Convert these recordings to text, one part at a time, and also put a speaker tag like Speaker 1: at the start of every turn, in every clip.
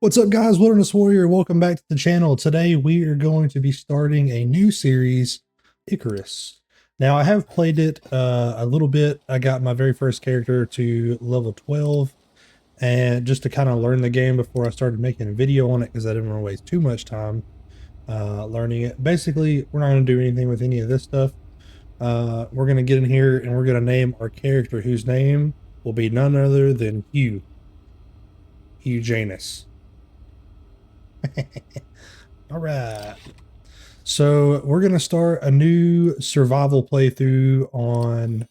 Speaker 1: What's up, guys? Wilderness Warrior. Welcome back to the channel. Today we are going to be starting a new series, Icarus. Now, I have played it a little bit. I got my very first character to level 12, and just to kind of learn the game before I started making a video on it, because I didn't want to waste too much time learning it. Basically, we're not going to do anything with any of this stuff. We're going to get in here and we're going to name our character, whose name will be none other than Hugh Janus. All right. So we're going to start a new survival playthrough on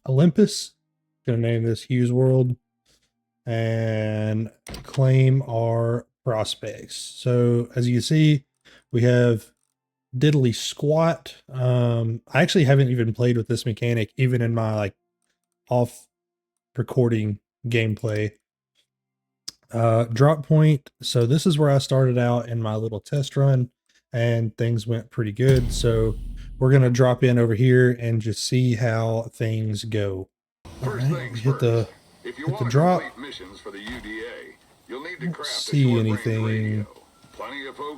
Speaker 1: Olympus. Going to name this Hugh's World and claim our prospects. So as you can see, we have diddly squat. I actually haven't even played with this mechanic, even in my off recording gameplay. Drop point. So this is where I started out in my little test run and things went pretty good. So we're going to drop in over here and just see how things go.
Speaker 2: First things
Speaker 1: hit the
Speaker 2: if you
Speaker 1: hit
Speaker 2: want
Speaker 1: the drop.
Speaker 2: missions for the UDA, you'll need to craft
Speaker 1: See anything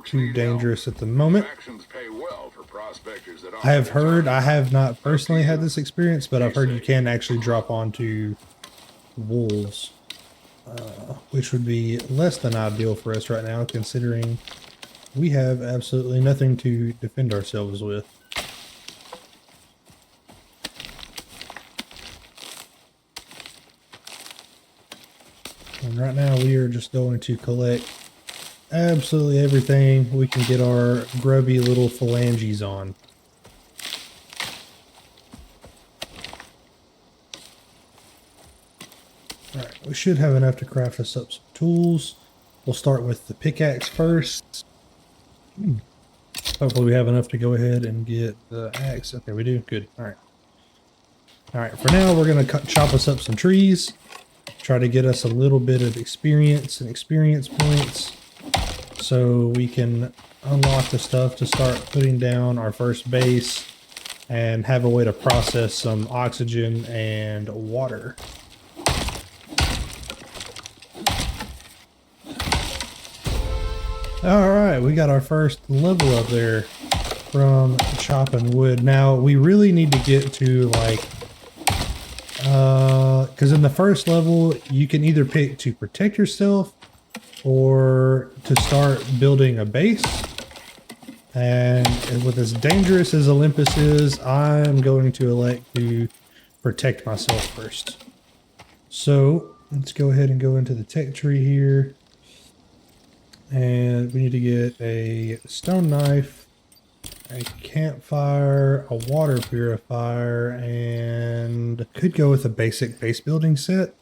Speaker 1: too dangerous at the moment. I have heard, I have not personally had this experience, but I've heard you can actually drop onto wolves. Which would be less than ideal for us right now, considering we have absolutely nothing to defend ourselves with. And right now we are just going to collect absolutely everything we can get our grubby little phalanges on. Alright, we should have enough to craft us up some tools. We'll start with the pickaxe first. Hopefully we have enough to go ahead and get the axe. Okay, we do. Good. Alright. Alright, for now we're going to chop us up some trees. Try to get us a little bit of experience and experience points, so we can unlock the stuff to start putting down our first base and have a way to process some oxygen and water. Alright, we got our first level up there from chopping wood. Now, we really need to get to because in the first level, you can either pick to protect yourself or to start building a base. And with as dangerous as Olympus is, I'm going to elect to protect myself first. So let's go ahead and go into the tech tree here. And we need to get a stone knife, a campfire, a water purifier, and could go with a basic base building set.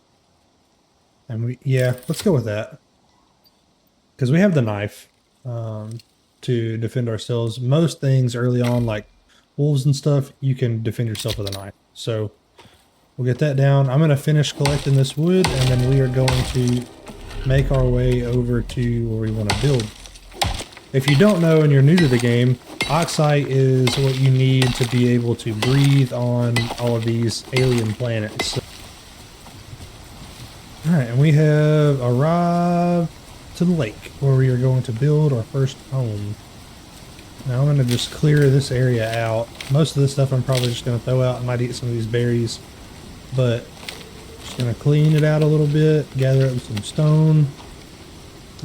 Speaker 1: And yeah, let's go with that. Because we have the knife to defend ourselves. Most things early on, like wolves and stuff, you can defend yourself with a knife. So we'll get that down. I'm going to finish collecting this wood, and then we are going to make our way over to where we want to build. If you don't know and you're new to the game, oxite is what you need to be able to breathe on all of these alien planets. Alright, and we have arrived to the lake where we are going to build our first home. Now I'm going to just clear this area out. Most of this stuff I'm probably just going to throw out. I might eat some of these berries, but just going to clean it out a little bit, gather up some stone,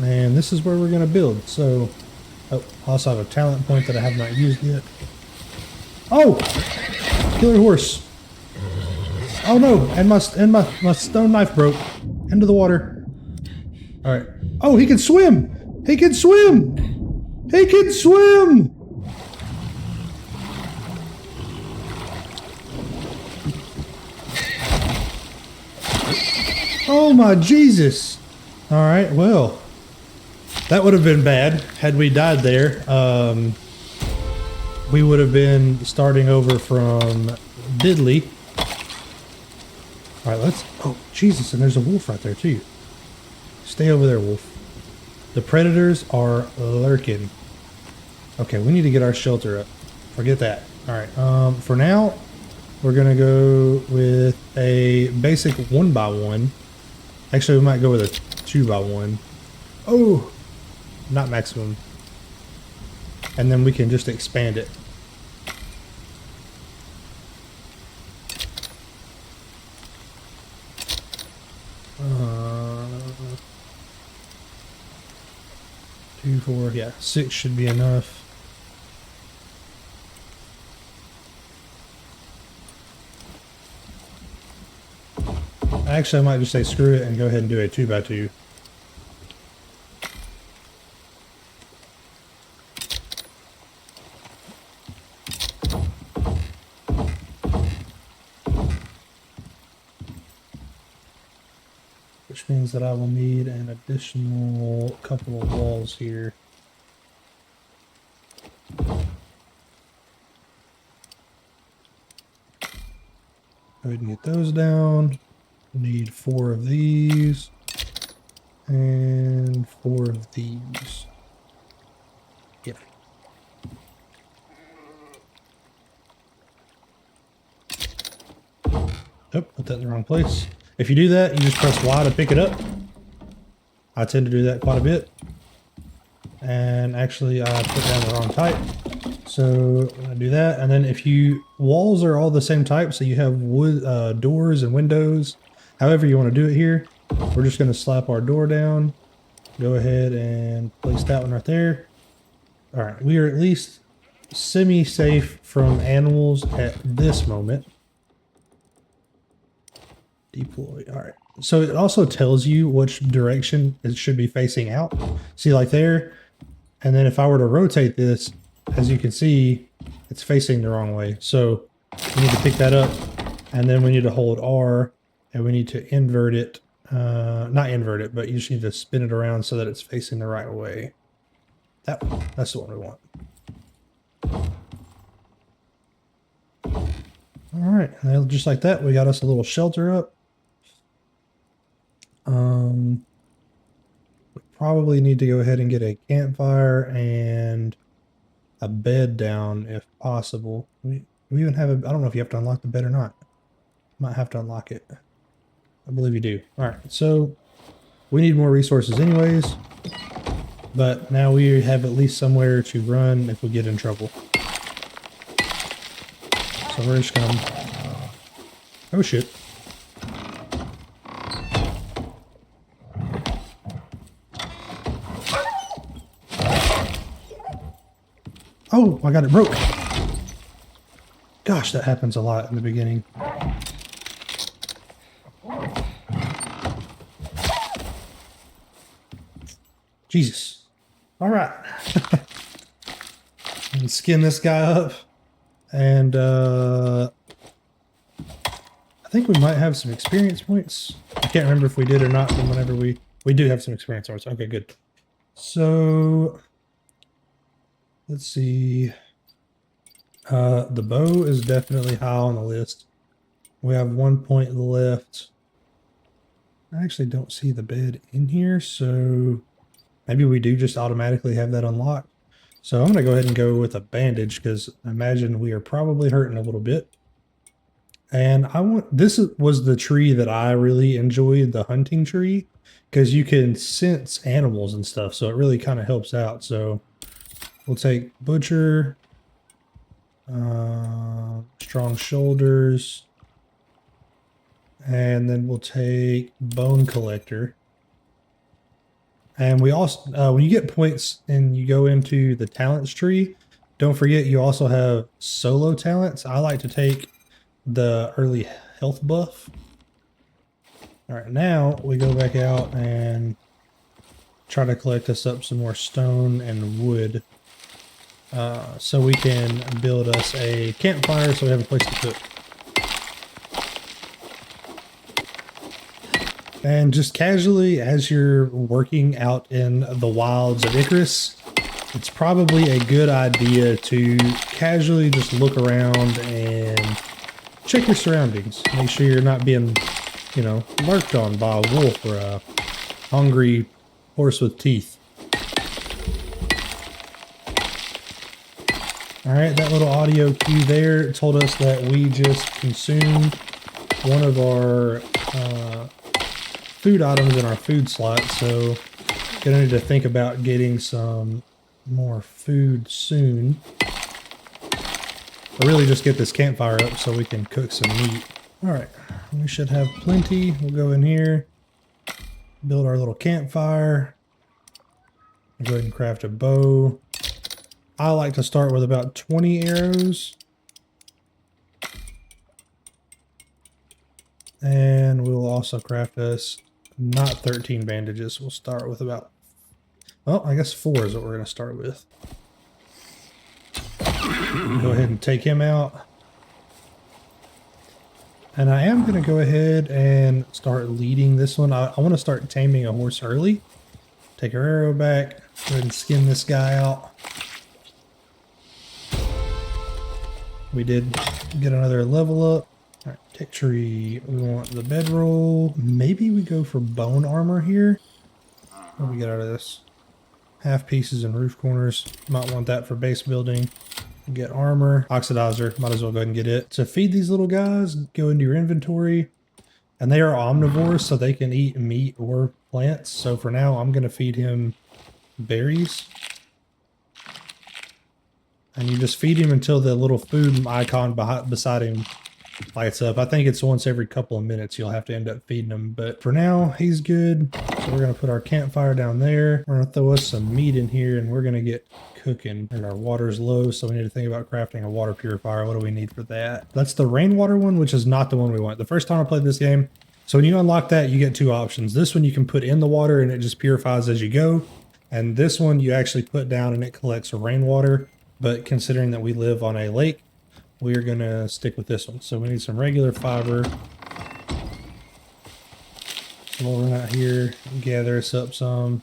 Speaker 1: and this is where we're going to build. So oh, I also have a talent point that I have not used yet. Oh! Killer horse. Oh no! And my stone knife broke into the water. Alright. Oh, he can swim! He can swim! He can swim! Oh my Jesus! Alright, well, that would have been bad had we died there. We would have been starting over from diddly. Alright, let's... Oh, Jesus, and there's a wolf right there, too. Stay over there, wolf. The predators are lurking. Okay, we need to get our shelter up. Forget that. Alright, for now, we're going to go with a basic 1x1. Actually, we might go with a 2x1. Oh, not maximum. And then we can just expand it. Two, 4, yeah, 6 should be enough. Actually, I might just say screw it and go ahead and do a 2x2. Which means that I will need an additional couple of walls here. Go ahead and get those down. Need 4 of these and 4 of these. Yep. Oh, put that in the wrong place. If you do that, you just press Y to pick it up. I tend to do that quite a bit. And actually, I put down the wrong type. So I do that. And then if you, walls are all the same type. So you have wood, doors and windows. However you want to do it here. We're just going to slap our door down. Go ahead and place that one right there. All right. We are at least semi-safe from animals at this moment. Deploy. All right. So it also tells you which direction it should be facing out. See, like there. And then if I were to rotate this, as you can see, it's facing the wrong way. So we need to pick that up, and then we need to hold R, and we need to invert it. Not invert it, but you just need to spin it around so that it's facing the right way. That one. That's the one we want. All right. And then just like that, we got us a little shelter up. We probably need to go ahead and get a campfire and a bed down if possible. We even have a, I don't know if you have to unlock the bed or not. Might have to unlock it. I believe you do. All right, so we need more resources anyways, but now we have at least somewhere to run if we get in trouble. So we're just gonna, oh shit. Oh, I got it broke. Gosh, that happens a lot in the beginning. Jesus. All right. And skin this guy up. And I think we might have some experience points. I can't remember if we did or not from whenever we do have some experience points. Okay, good. So let's see. The bow is definitely high on the list. We have 1 point left. I actually don't see the bed in here, so maybe we do just automatically have that unlocked. So I'm going to go ahead and go with a bandage because I imagine we are probably hurting a little bit. And this was the tree that I really enjoyed, the hunting tree, because you can sense animals and stuff. So it really kind of helps out. So we'll take butcher, strong shoulders, and then we'll take bone collector. And we also, when you get points and you go into the talents tree, don't forget you also have solo talents. I like to take the early health buff. All right, now we go back out and try to collect us up some more stone and wood. So we can build us a campfire so we have a place to cook. And just casually, as you're working out in the wilds of Icarus, it's probably a good idea to casually just look around and check your surroundings. Make sure you're not being, lurked on by a wolf or a hungry horse with teeth. All right, that little audio cue there told us that we just consumed one of our food items in our food slot, so gonna need to think about getting some more food soon. Or really just get this campfire up so we can cook some meat. All right, we should have plenty. We'll go in here, build our little campfire. Go ahead and craft a bow. I like to start with about 20 arrows. And we'll also craft us not 13 bandages. We'll start with about, well, I guess 4 is what we're going to start with. Go ahead and take him out. And I am going to go ahead and start leading this one. I want to start taming a horse early. Take our arrow back. Go ahead and skin this guy out. We did get another level up. All right, tech tree. We want the bedroll. Maybe we go for bone armor here. What do we get out of this? Half pieces and roof corners. Might want that for base building. Get armor. Oxidizer. Might as well go ahead and get it. To feed these little guys, go into your inventory. And they are omnivores, so they can eat meat or plants. So for now, I'm going to feed him berries. And you just feed him until the little food icon beside him lights up. I think it's once every couple of minutes you'll have to end up feeding him. But for now, he's good. So we're going to put our campfire down there. We're going to throw us some meat in here, and we're going to get cooking. And our water's low, so we need to think about crafting a water purifier. What do we need for that? That's the rainwater one, which is not the one we want. The first time I played this game, so when you unlock that, you get 2 options. This one you can put in the water, and it just purifies as you go. And this one you actually put down, and it collects rainwater. But considering that we live on a lake, we're going to stick with this one. So we need some regular fiber. So we'll run out here and gather us up some.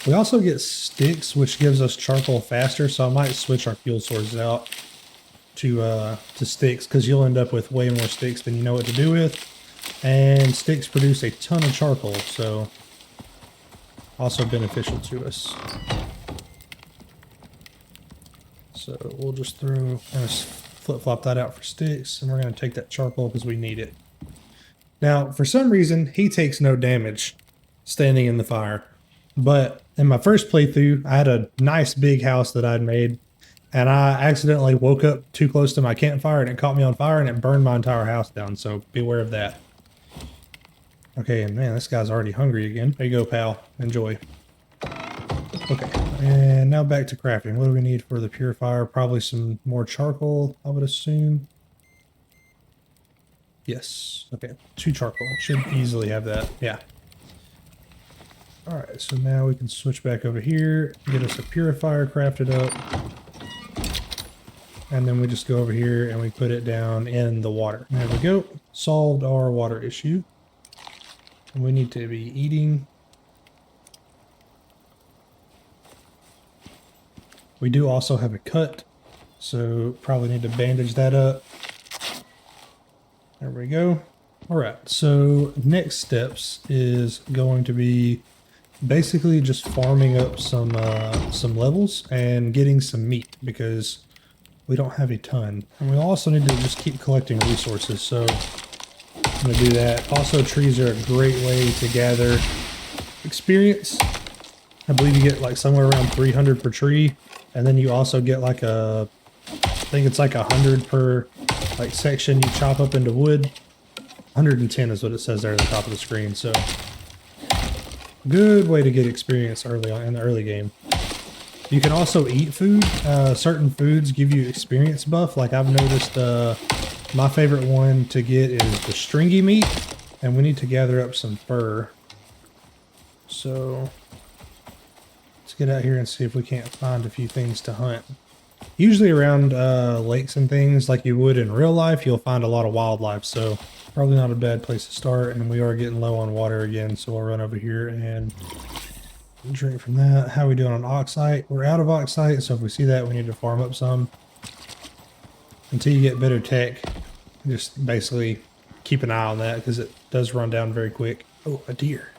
Speaker 1: We also get sticks, which gives us charcoal faster. So I might switch our fuel sources out to sticks, because you'll end up with way more sticks than you know what to do with. And sticks produce a ton of charcoal, so also beneficial to us. So we'll just flip-flop that out for sticks, and we're going to take that charcoal because we need it. Now, for some reason, he takes no damage standing in the fire. But in my first playthrough, I had a nice big house that I'd made, and I accidentally woke up too close to my campfire, and it caught me on fire, and it burned my entire house down, so beware of that. Okay, and man, this guy's already hungry again. There you go, pal. Enjoy. Okay, and now back to crafting. What do we need for the purifier? Probably some more charcoal, I would assume. Yes. Okay, 2 charcoal. Should easily have that. Yeah. Alright, so now we can switch back over here, get us a purifier crafted up. And then we just go over here and we put it down in the water. There we go. Solved our water issue. We need to be eating. We do also have a cut, so probably need to bandage that up. There we go. All right, so next steps is going to be basically just farming up some levels and getting some meat, because we don't have a ton. And we also need to just keep collecting resources, so I'm going to do that. Also, trees are a great way to gather experience. I believe you get like somewhere around 300 per tree, and then you also get like I think it's like 100 per like section you chop up into wood. 110 is what it says there at the top of the screen, so good way to get experience early on in the early game. You can also eat food. Certain foods give you experience buff. Like I've noticed my favorite one to get is the stringy meat, and we need to gather up some fur. So let's get out here and see if we can't find a few things to hunt. Usually around lakes and things like you would in real life, you'll find a lot of wildlife, so probably not a bad place to start. And we are getting low on water again, so we'll run over here and drink from that. How are we doing on oxite? We're out of oxite, so if we see that, we need to farm up some. Until you get better tech, just basically keep an eye on that, because it does run down very quick. Oh, a deer.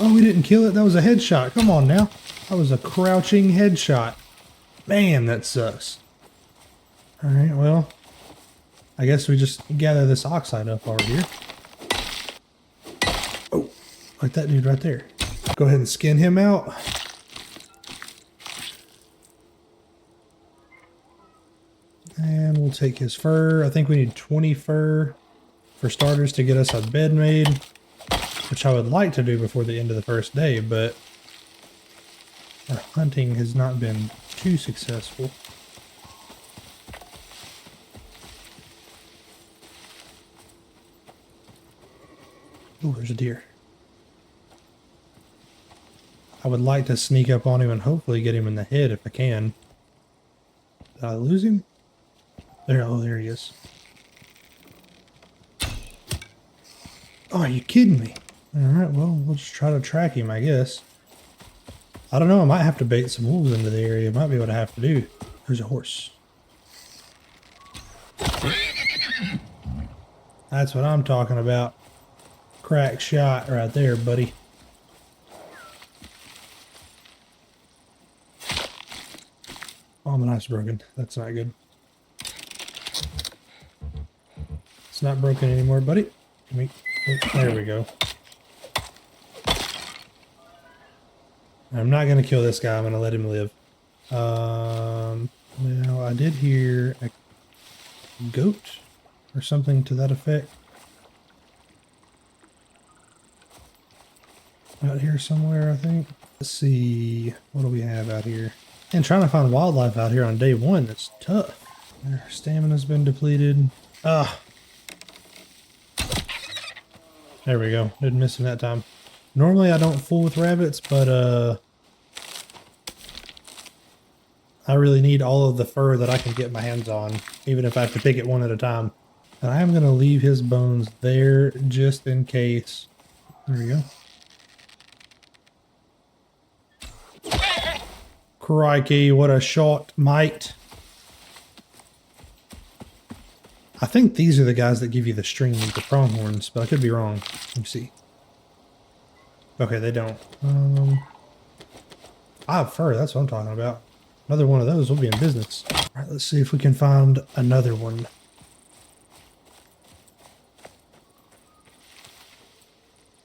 Speaker 1: Oh, we didn't kill it. That was a headshot. Come on now. That was a crouching headshot. Man, that sucks. All right, well, I guess we just gather this oxide up over here. Oh, like that dude right there. Go ahead and skin him out. And we'll take his fur. I think we need 20 fur for starters to get us a bed made, which I would like to do before the end of the first day, but our hunting has not been too successful. Oh, there's a deer. I would like to sneak up on him and hopefully get him in the head if I can. Did I lose him? There, oh, there he is. Oh, are you kidding me? Alright, well, we'll just try to track him, I guess. I don't know, I might have to bait some wolves into the area. Might be what I have to do. There's a horse. That's what I'm talking about. Crack shot right there, buddy. Oh, my knife's broken. That's not good. It's not broken anymore, buddy. There we go. I'm not going to kill this guy. I'm going to let him live. Now, I did hear a goat or something to that effect. Out here somewhere, I think. Let's see. What do we have out here? And trying to find wildlife out here on day one, it's tough. Our stamina's been depleted. Ah. There we go. Didn't miss him that time. Normally I don't fool with rabbits, but I really need all of the fur that I can get my hands on, even if I have to pick it one at a time. And I am going to leave his bones there just in case. There we go. Crikey, what a shot, mate. I think these are the guys that give you the string with the pronghorns, but I could be wrong. Let me see. Okay, they don't. I have fur, that's what I'm talking about. Another one of those will be in business. All right, let's see if we can find another one.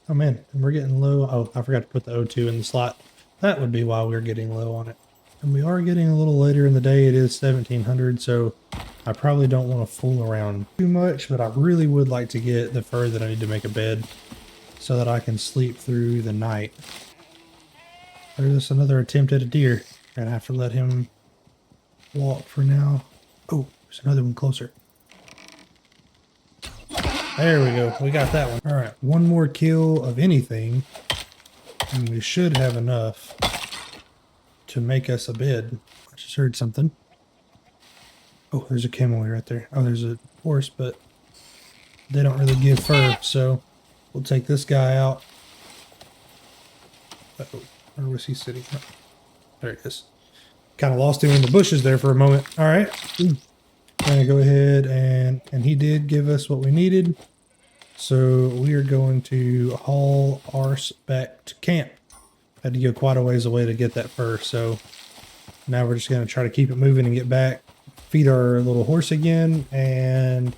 Speaker 1: Oh man, and we're getting low. Oh, I forgot to put the O2 in the slot. That would be why we're getting low on it. And we are getting a little later in the day. It is 1700, so I probably don't want to fool around too much, but I really would like to get the fur that I need to make a bed so that I can sleep through the night. There's another attempt at a deer. Gonna have to let him walk for now. Oh, there's another one closer. There we go. We got that one. All right, one more kill of anything, and we should have enough to make us a bed. I just heard something. Oh, there's a camel right there. Oh, there's a horse, but they don't really give fur, so we'll take this guy out. Uh-oh, where was he sitting? Oh, there he is. Kind of lost him in the bushes there for a moment. All right. Gonna go ahead and he did give us what we needed. So we are going to haul ours back to camp. Had to go quite a ways away to get that fur, so now we're just going to try to keep it moving and get back, feed our little horse again, and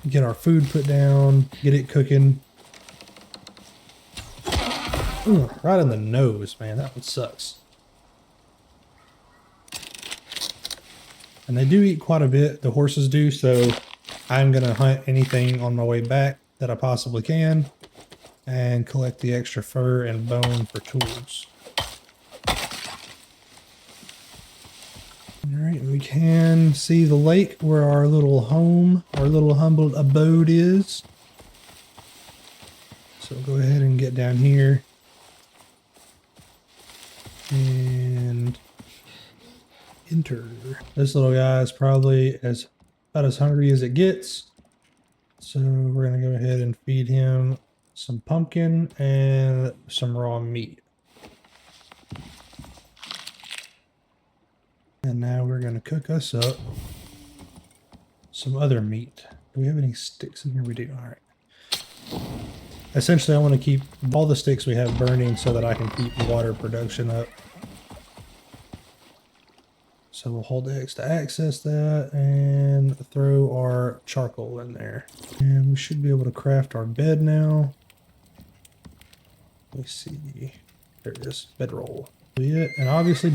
Speaker 1: get our food put down, get it cooking. Ooh, right in the nose, man. That one sucks. And they do eat quite a bit, the horses do, so I'm going to hunt anything on my way back that I possibly can and collect the extra fur and bone for tools. Alright, we can see the lake where our little home, our little humble abode is. So go ahead and get down here. And enter. This little guy is probably about as hungry as it gets. So we're going to go ahead and feed him some pumpkin and some raw meat. And now we're going to cook us up some other meat. Do we have any sticks in here? We do. All right. Essentially, I want to keep all the sticks we have burning so that I can keep water production up. So we'll hold X to access that and throw our charcoal in there. And we should be able to craft our bed now. Let's see. There it is. Bedroll. And obviously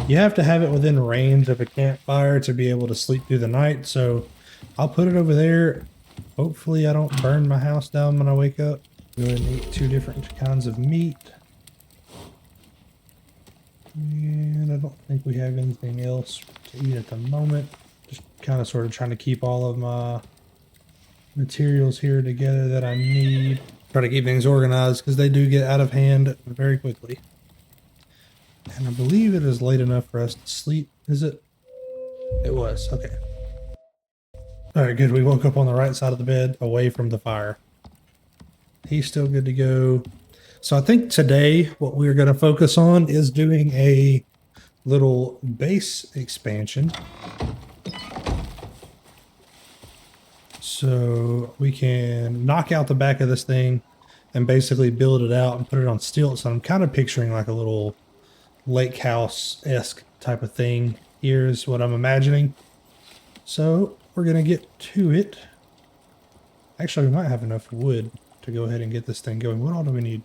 Speaker 1: you have to have it within range of a campfire to be able to sleep through the night. So I'll put it over there. Hopefully I don't burn my house down when I wake up. Go ahead and eat 2 different kinds of meat. And I don't think we have anything else to eat at the moment. Just kind of sort of trying to keep all of my materials here together that I need. Try to keep things organized because they do get out of hand very quickly. And I believe it is late enough for us to sleep. Is it? It was. Okay. All right, good. We woke up on the right side of the bed away from the fire. He's still good to go. So I think today what we're going to focus on is doing a little base expansion. So we can knock out the back of this thing and basically build it out and put it on stilts. I'm kind of picturing like a little lake house-esque type of thing. Here's what I'm imagining. So we're going to get to it. Actually, we might have enough wood to go ahead and get this thing going. What all do we need?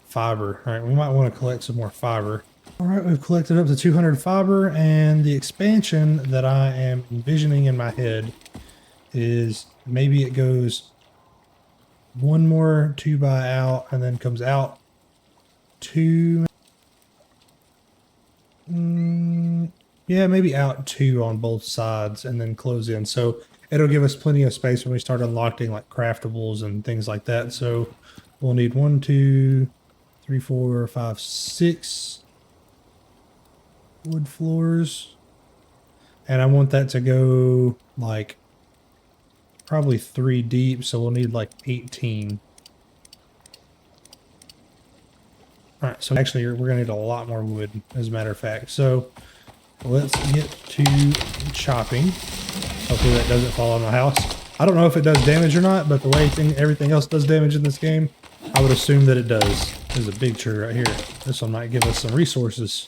Speaker 1: Fiber. All right, we might want to collect some more fiber. All right, we've collected up to 200 fiber, and the expansion that I am envisioning in my head is maybe it goes one more 2x out and then comes out 2. Yeah, maybe out 2 on both sides and then close in. So it'll give us plenty of space when we start unlocking like craftables and things like that. So we'll need 1, 2, 3, 4, 5, 6 wood floors. And I want that to go like probably 3 deep. So we'll need like 18. All right, so actually we're gonna need a lot more wood, as a matter of fact. So let's get to chopping. Hopefully that doesn't fall on my house. I don't know if it does damage or not, but the way everything else does damage in this game, I would assume that it does. There's a big tree right here. This one might give us some resources.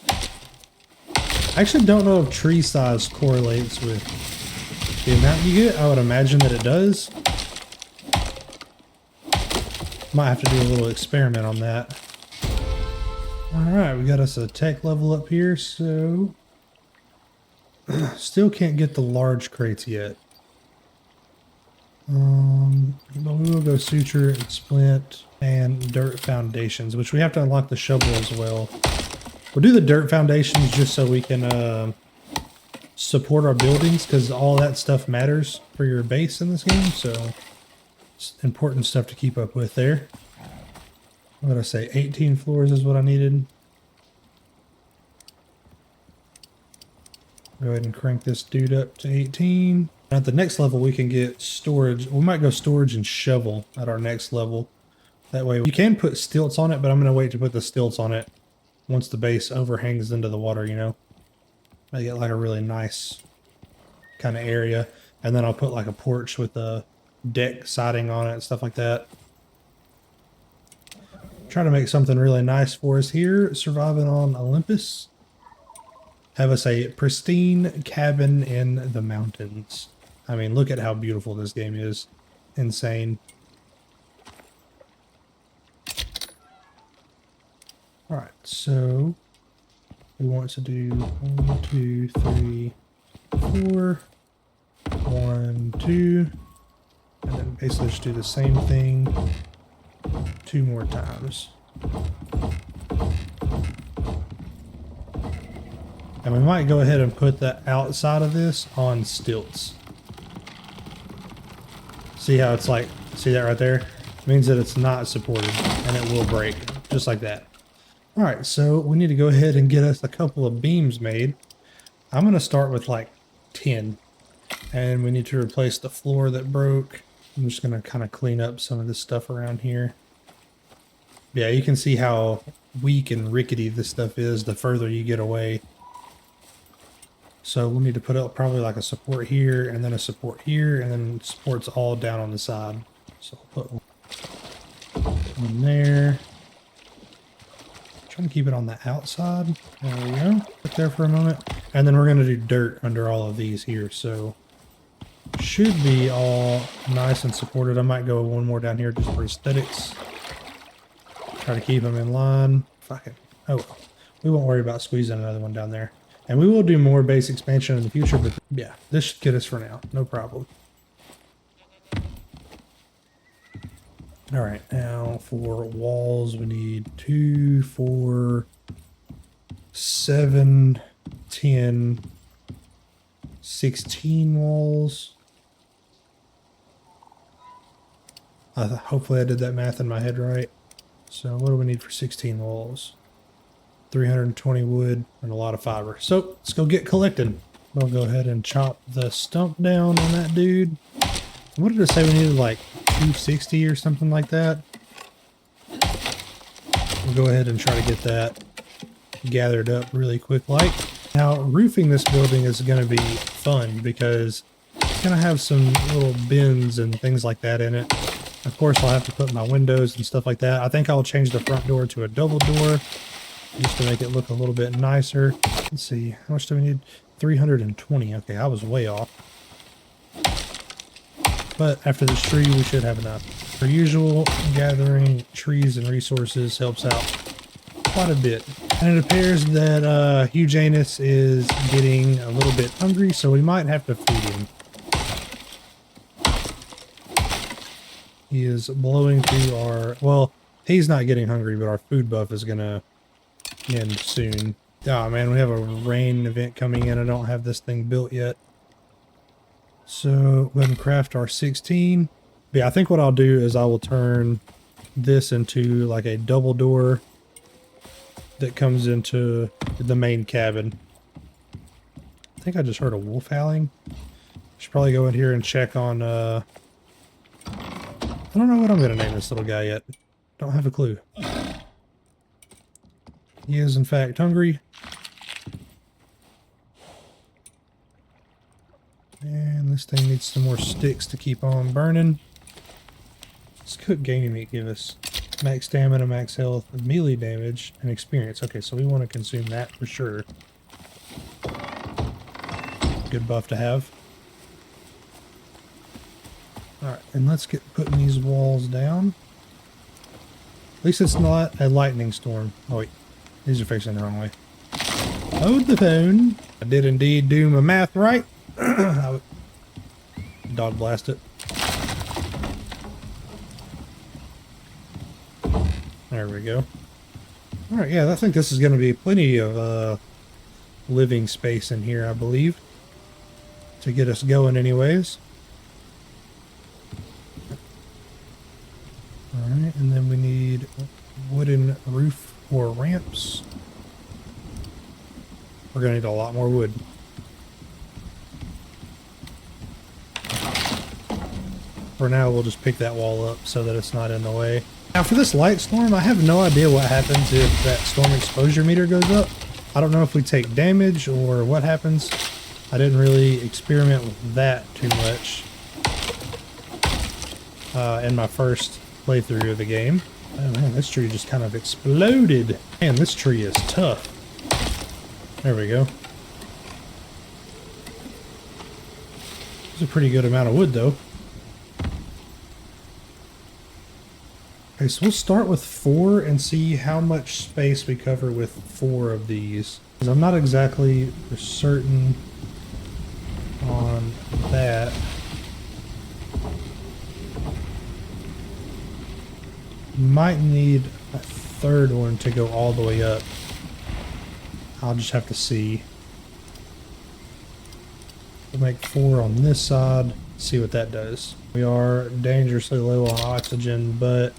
Speaker 1: I actually don't know if tree size correlates with the amount you get. I would imagine that it does. Might have to do a little experiment on that. Alright, we got us a tech level up here, so still can't get the large crates yet. But we will go suture and splint and dirt foundations, which we have to unlock the shovel as well. We'll do the dirt foundations just so we can support our buildings, because all that stuff matters for your base in this game, so it's important stuff to keep up with there. What did I say? 18 floors is what I needed. Go ahead and crank this dude up to 18. At the next level, we can get storage. We might go storage and shovel at our next level. That way, you can put stilts on it, but I'm going to wait to put the stilts on it once the base overhangs into the water, you know. I get like a really nice kind of area. And then I'll put like a porch with a deck siding on it and stuff like that. Trying to make something really nice for us here, surviving on Olympus. Have us a pristine cabin in the mountains. I mean, look at how beautiful this game is. Insane. Alright, so we want to do 1, 2, 3, 4. 1, 2. And then basically just do the same thing 2 more times. And we might go ahead and put the outside of this on stilts. See how it's like, see that right there? It means that it's not supported and it will break, just like that. All right, so we need to go ahead and get us a couple of beams made. I'm going to start with like 10. And we need to replace the floor that broke. I'm just going to kind of clean up some of this stuff around here. Yeah, you can see how weak and rickety this stuff is the further you get away. So we'll need to put up probably like a support here, and then a support here, and then supports all down on the side. So I'll put one. One there. Trying to keep it on the outside. There we go. Put there for a moment. And then we're going to do dirt under all of these here. So should be all nice and supported. I might go one more down here just for aesthetics. Try to keep them in line. Fuck it. Oh well. We won't worry about squeezing another one down there. And we will do more base expansion in the future, but yeah, this should get us for now. No problem. All right, now for walls, we need 2, 4, 7, 10, 16 walls. Hopefully I did that math in my head right. So what do we need for 16 walls? 320 wood and a lot of fiber. So let's go get collecting. We'll go ahead and chop the stump down on that dude. What did it say we needed, like 260 or something like that? We'll go ahead and try to get that gathered up really quick like. Now roofing this building is going to be fun because it's going to have some little bins and things like that in it. Of course I'll have to put my windows and stuff like that. I think I'll change the front door to a double door just to make it look a little bit nicer. Let's see, how much do we need? 320. Okay, I was way off. But after this tree, we should have enough. Per usual, gathering trees and resources helps out quite a bit. And it appears that Hugh Janus is getting a little bit hungry, so we might have to feed him. He is blowing through our... Well, he's not getting hungry, but our food buff is going to end soon. Oh man, we have a rain event coming in. I don't have this thing built yet. So go ahead and craft our 16. But yeah, I think what I'll do is I will turn this into like a double door that comes into the main cabin. I think I just heard a wolf howling. Should probably go in here and check on I don't know what I'm gonna name this little guy yet. Don't have a clue. He is in fact hungry. And this thing needs some more sticks to keep on burning. Let's cook gaming meat, give us max stamina, max health, melee damage, and experience. Okay, so we want to consume that for sure. Good buff to have. Alright, and let's get putting these walls down. At least it's not a lightning storm. Oh wait, these are facing the wrong way. Hold the phone. I did indeed do my math right. Dog blast it. There we go. Alright, yeah, I think this is going to be plenty of living space in here, I believe, to get us going anyways. Alright, and then we need wooden roof or ramps. We're going to need a lot more wood. For now, we'll just pick that wall up so that it's not in the way. Now for this light storm, I have no idea what happens if that storm exposure meter goes up. I don't know if we take damage or what happens. I didn't really experiment with that too much in my first playthrough of the game. Oh man, this tree just kind of exploded. Man, this tree is tough. There we go. It's a pretty good amount of wood though. Okay, so we'll start with 4 and see how much space we cover with 4 of these. Because I'm not exactly certain on that. Might need a third one to go all the way up. I'll just have to see. We'll make 4 on this side, see what that does. We are dangerously low on oxygen, but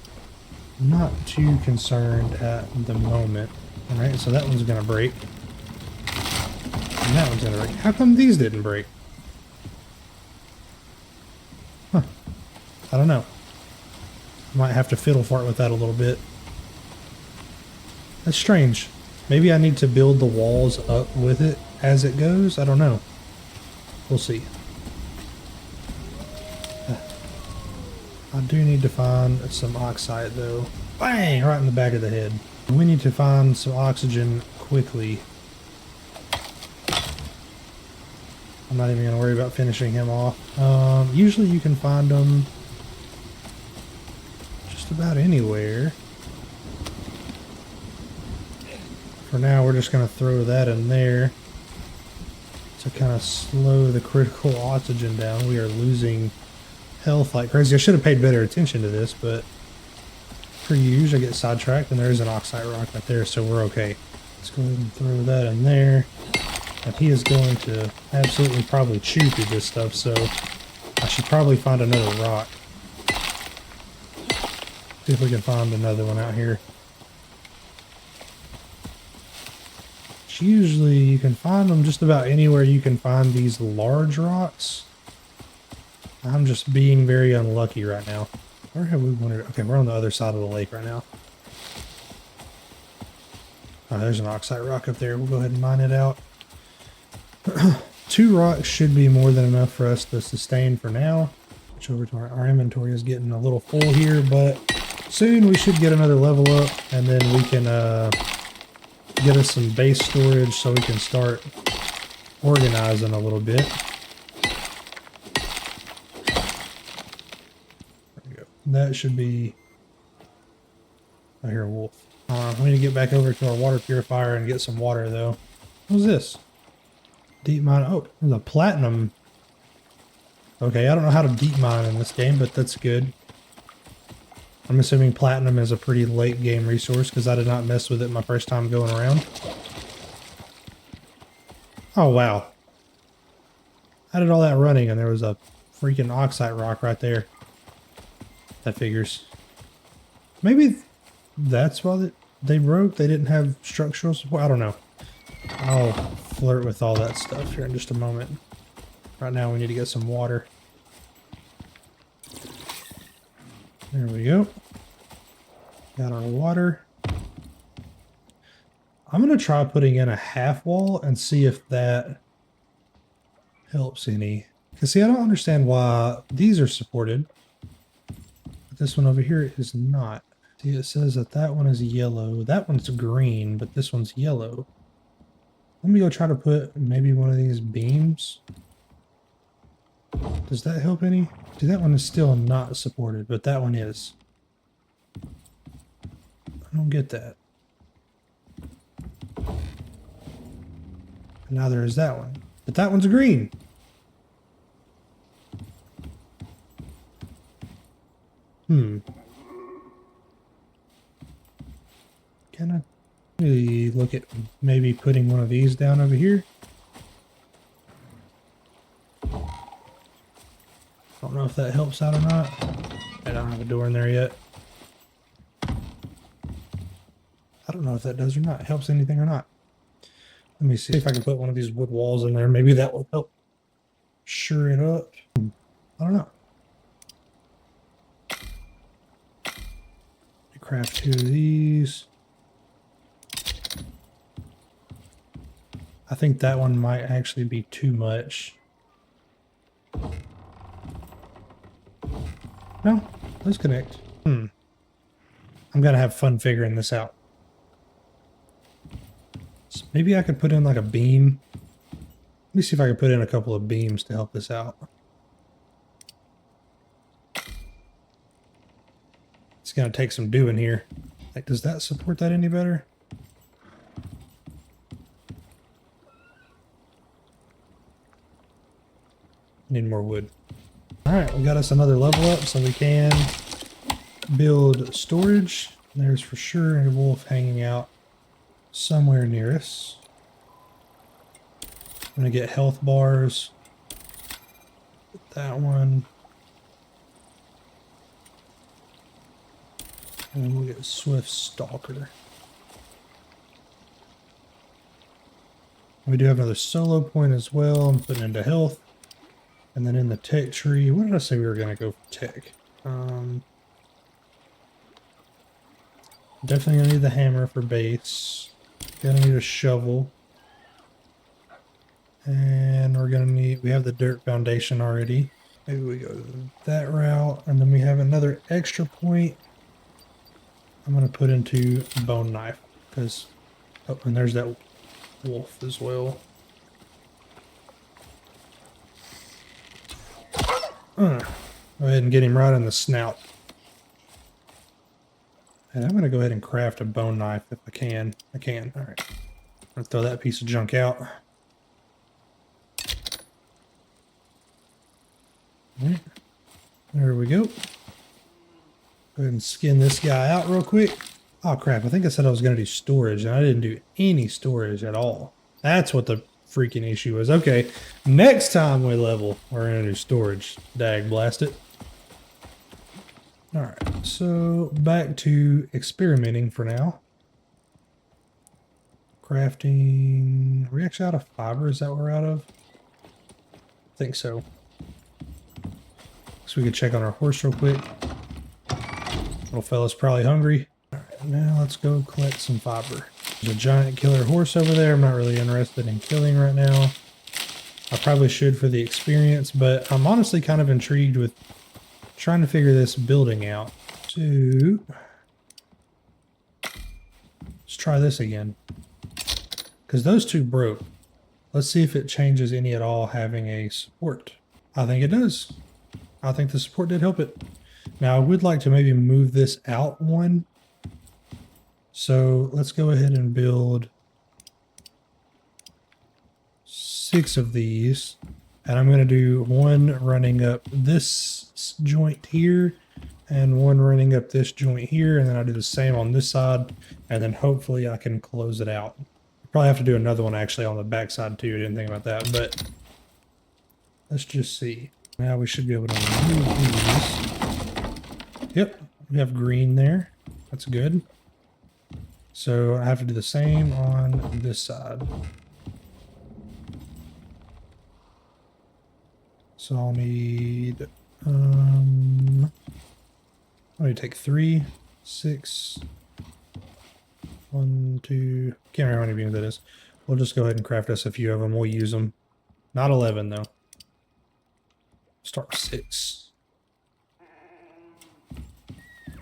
Speaker 1: not too concerned at the moment. Alright, so that one's gonna break. And that one's gonna break. How come these didn't break? Huh. I don't know. Might have to fiddle fart with that a little bit. That's strange. Maybe I need to build the walls up with it as it goes? I don't know. We'll see. I do need to find some oxide though. Bang! Right in the back of the head. We need to find some oxygen quickly. I'm not even going to worry about finishing him off. Usually you can find them just about anywhere. For now, we're just going to throw that in there to kind of slow the critical oxygen down. We are losing health like crazy. I should have paid better attention to this, but per usual, I get sidetracked, and there's an oxide rock right there, so we're okay. Let's go ahead and throw that in there. And he is going to absolutely probably chew through this stuff, so I should probably find another rock. See if we can find another one out here. Usually you can find them just about anywhere you can find these large rocks. I'm just being very unlucky right now. Where have we wanted? Okay, we're on the other side of the lake right now. Oh, there's an oxide rock up there. We'll go ahead and mine it out. 2 rocks should be more than enough for us to sustain for now. Switch over to our inventory is getting a little full here, but soon we should get another level up, and then we can get us some base storage so we can start organizing a little bit. There we go. That should be... I hear a wolf. We need to get back over to our water purifier and get some water, though. What's this? Deep mine. Oh, there's a platinum. Okay, I don't know how to deep mine in this game, but that's good. I'm assuming platinum is a pretty late game resource because I did not mess with it my first time going around. Oh, wow. I did all that running and there was a freaking oxide rock right there. That figures. Maybe that's why they broke. They didn't have structural support. I don't know. I'll flirt with all that stuff here in just a moment. Right now we need to get some water. There we go. Got our water. I'm going to try putting in a half wall and see if that helps any. Because see, I don't understand why these are supported. But this one over here is not. See, it says that that one is yellow. That one's green, but this one's yellow. Let me go try to put maybe one of these beams. Does that help any? See, that one is still not supported, but that one is. I don't get that. And now there is that one. But that one's green. Can I really look at maybe putting one of these down over here? Don't know if that helps out or not. I don't have a door in there yet. I don't know if that does or not. Helps anything or not. Let me see if I can put one of these wood walls in there. Maybe that will help sure it up. I don't know. Craft 2 of these. I think that one might actually be too much. No, let's connect. I'm gonna have fun figuring this out. So maybe I could put in like a beam. Let me see if I can put in a couple of beams to help this out. It's gonna take some doing here. Like, does that support that any better? Need more wood. Alright, we got us another level up so we can build storage. There's for sure a wolf hanging out somewhere near us. I'm gonna get health bars. Get that one. And we'll get Swift Stalker. We do have another solo point as well. I'm putting into health. And then in the tech tree, what did I say we were going to go for tech? Definitely going to need the hammer for base. Going to need a shovel. And we're going to need, we have the dirt foundation already. Maybe we go that route. And then we have another extra point I'm going to put into bone knife because, oh, and there's that wolf as well. Go ahead and get him right in the snout. And I'm going to go ahead and craft a bone knife if I can. I can. All right. I'm going to throw that piece of junk out. All right. There we go. Go ahead and skin this guy out real quick. Oh, crap. I think I said I was going to do storage, and I didn't do any storage at all. That's what the freaking issue is. Okay. Next time we level, we're going to do storage. Dag blast it. All right, so back to experimenting for now. Crafting. Are we actually out of fiber? Is that what we're out of? I think so. So we could check on our horse real quick. Little fella's probably hungry. All right, now let's go collect some fiber. There's a giant killer horse over there. I'm not really interested in killing right now. I probably should for the experience, but I'm honestly kind of intrigued with trying to figure this building out. So let's try this again. Because those two broke. Let's see if it changes any at all having a support. I think it does. I think the support did help it. Now I would like to maybe move this out one. So let's go ahead and build 6 of these. And I'm going to do one running up this joint here and one running up this joint here. And then I'll do the same on this side. And then hopefully I can close it out. Probably have to do another one actually on the back side too. I didn't think about that, but let's just see. Now we should be able to remove these. Yep, we have green there. That's good. So I have to do the same on this side. So I'll need, I need to take 3, 6, 1, 2, can't remember how many beams that is. We'll just go ahead and craft us a few of them. We'll use them. Not 11 though. Start with 6.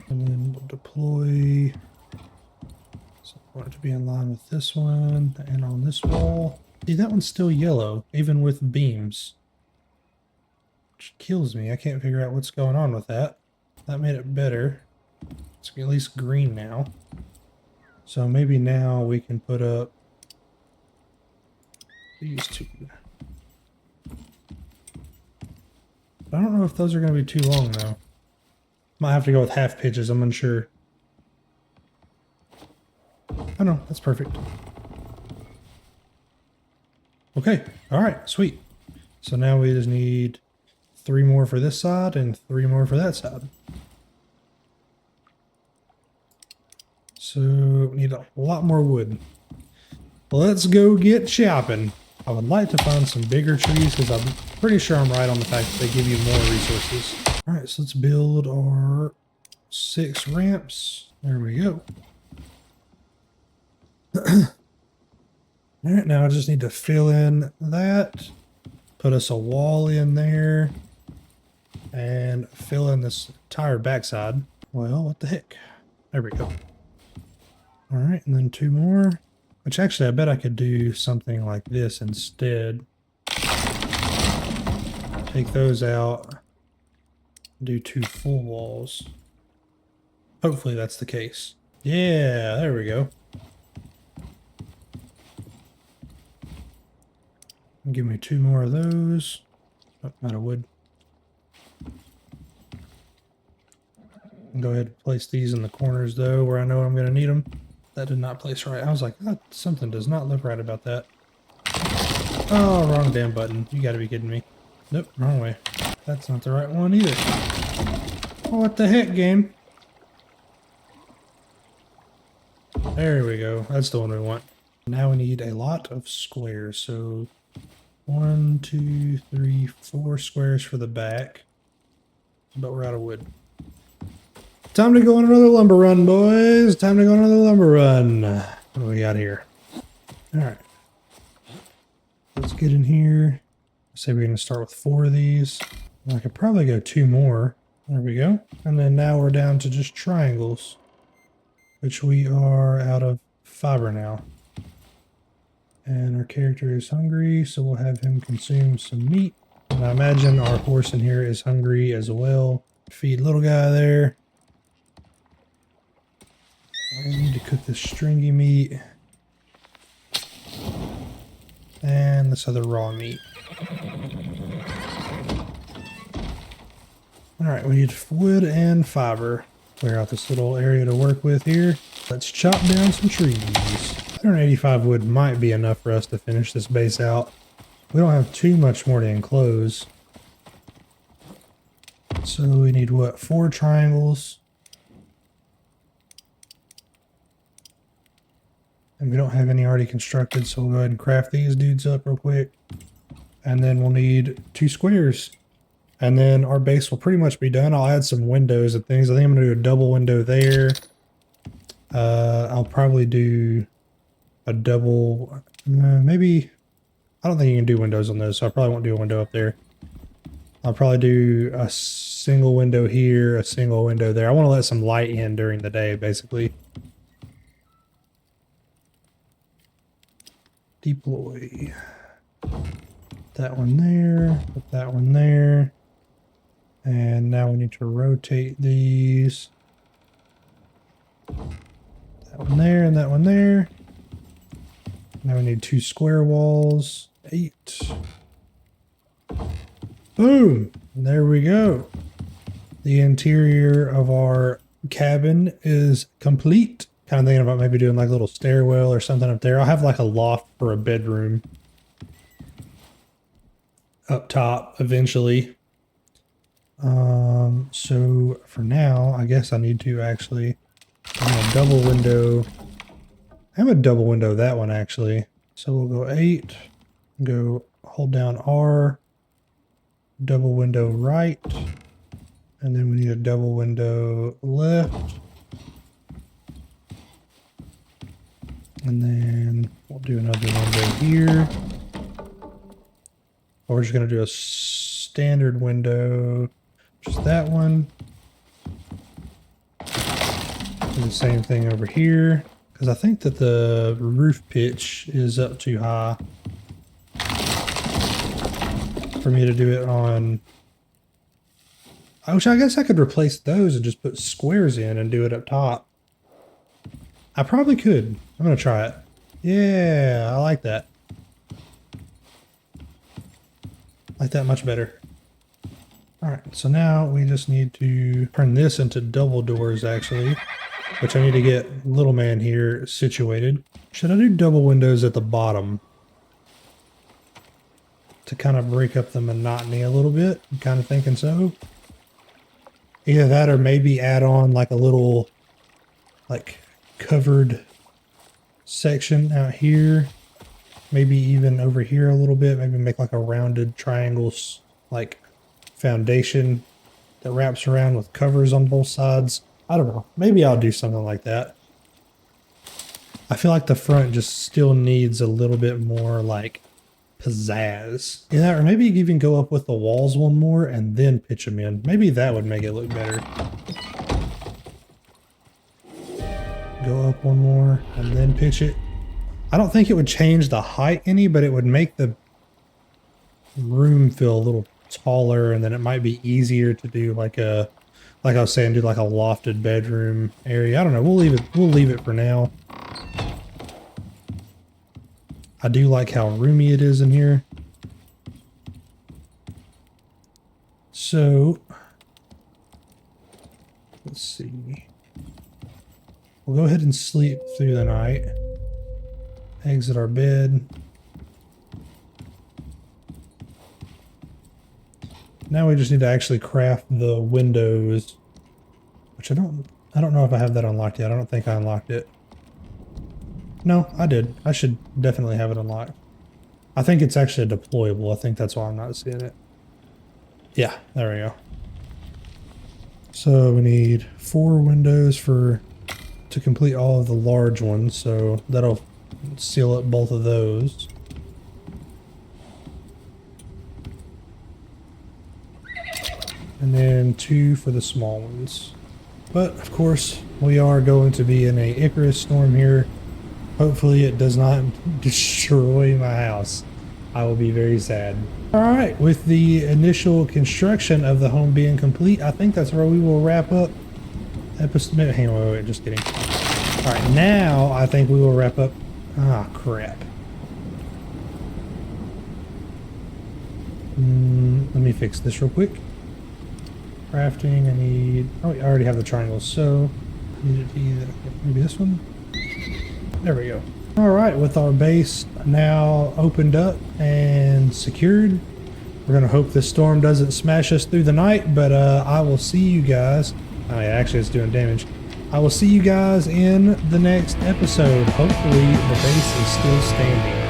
Speaker 1: And then we'll deploy. So I want it to be in line with this one and on this wall. See, that one's still yellow, even with beams. Which kills me. I can't figure out what's going on with that. That made it better. It's at least green now. So maybe now we can put up these two. I don't know if those are going to be too long though. Might have to go with half pitches. I'm unsure. Oh no, that's perfect. Okay. All right. Sweet. So now we just need 3 more for this side and 3 more for that side. So we need a lot more wood. Let's go get chopping. I would like to find some bigger trees because I'm pretty sure I'm right on the fact that they give you more resources. All right, so let's build our 6 ramps. There we go. All right, now I just need to fill in that, put us a wall in there, and fill in this entire backside. Well, what the heck? There we go. All right, and then 2 more, which actually I bet I could do something like this instead. Take those out, do 2 full walls. Hopefully that's the case. Yeah, there we go. Give me 2 more of those. Oh, out of wood. Go ahead and place these in the corners though, where I know I'm going to need them. That did not place right. I was like, oh, something does not look right about that. Oh, wrong damn button. You gotta be kidding me. Nope, wrong way. That's not the right one either. What the heck, game? There we go. That's the one we want. Now we need a lot of squares. So 1, 2, 3, 4 squares for the back. But we're out of wood. Time to go on another lumber run, boys. Time to go on another lumber run. What do we got here? All right. Let's get in here. Say we're going to start with 4 of these. I could probably go 2 more. There we go. And then now we're down to just triangles. which we are out of fiber now. And our character is hungry, so we'll have him consume some meat. And I imagine our horse in here is hungry as well. Feed little guy there. I need to cook this stringy meat. And this other raw meat. Alright, we need wood and fiber. Clear out this little area to work with here. Let's chop down some trees. 185 wood might be enough for us to finish this base out. We don't have too much more to enclose. So we need what? 4 triangles. And we don't have any already constructed, so we'll go ahead and craft these dudes up real quick. And then we'll need 2 squares. And then our base will pretty much be done. I'll add some windows and things. I think I'm going to do a double window there. I'll probably do a double, maybe, I don't think you can do windows on those, so I probably won't do a window up there. I'll probably do a single window here, a single window there. I want to let some light in during the day, basically. Deploy. That one there, put that one there. And now we need to rotate these. That one there and that one there. Now we need 2 square walls. 8. Boom! There we go. The interior of our cabin is complete. Kind of thinking about maybe doing like a little stairwell or something up there. I'll have like a loft for a bedroom up top eventually. So for now, I guess I need to actually, I'm gonna double window. I'm gonna double window that one actually. So we'll go 8, go hold down R, double window right, and then we need a double window left. And then we'll do another window here. Or we're just gonna do a standard window, just that one. Do the same thing over here, because I think that the roof pitch is up too high for me to do it on. Which I guess I could replace those and just put squares in and do it up top. I probably could. I'm gonna try it. Yeah, I like that. Like that much better. Alright, so now we just need to turn this into double doors actually, which I need to get little man here situated. Should I do double windows at the bottom to kind of break up the monotony a little bit? I'm kind of thinking so. Either that or maybe add on like a little like covered section out here. Maybe even over here a little bit. Maybe make like a rounded triangles like foundation that wraps around with covers on both sides. I don't know. Maybe I'll do something like that. I feel like the front just still needs a little bit more like pizzazz. Yeah, or maybe you can even go up with the walls one more and then pitch them in. Maybe that would make it look better. Go up one more and then pitch it. I don't think it would change the height any, but it would make the room feel a little taller, and then it might be easier to do like a, like I was saying, do like a lofted bedroom area. I don't know. We'll leave it for now. I do like how roomy it is in here. So let's see. We'll go ahead and sleep through the night. Exit our bed. Now we just need to actually craft the windows, which I don't know if I have that unlocked yet. I don't think I unlocked it. No, I did. I should definitely have it unlocked. I think it's actually deployable. I think that's why I'm not seeing it. Yeah, there we go. So we need 4 windows to complete all of the large ones, so that'll seal up both of those. And then 2 for the small ones. But of course, we are going to be in a Icarus storm here. Hopefully it does not destroy my house. I will be very sad. All right, with the initial construction of the home being complete, I think that's where we will wrap up episode. Hang on, wait, just kidding. All right, now I think we will wrap up. Ah, crap. Let me fix this real quick. Crafting, I need. Oh, I already have the triangles, so need it to be maybe this one. There we go. All right, with our base now opened up and secured, we're gonna hope this storm doesn't smash us through the night, but I will see you guys. Oh yeah, actually it's doing damage. I will see you guys in the next episode. Hopefully the base is still standing.